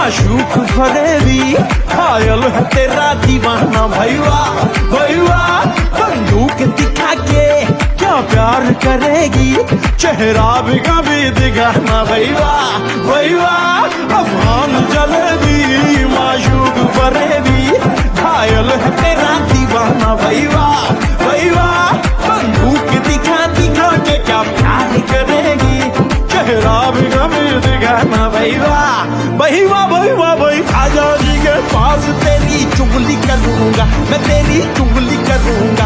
माशूक फरेबी घायल है तेरा दीवाना भैया भैया बंदूक दिखा के क्या प्यार करेगी चेहरा भी कभी दिखाना भैया भैया अफगान जलेबी माशूक फरेबी घायल है तेरा दीवाना भैया भैया बंदूक दिखा दिखा के क्या प्यार करेगी चेहरा भी कभी दिखाना भैया भैया भैया भाई खाजा जी के पास तेरी चुगली करूंगा मैं तेरी चुगली करूंगा।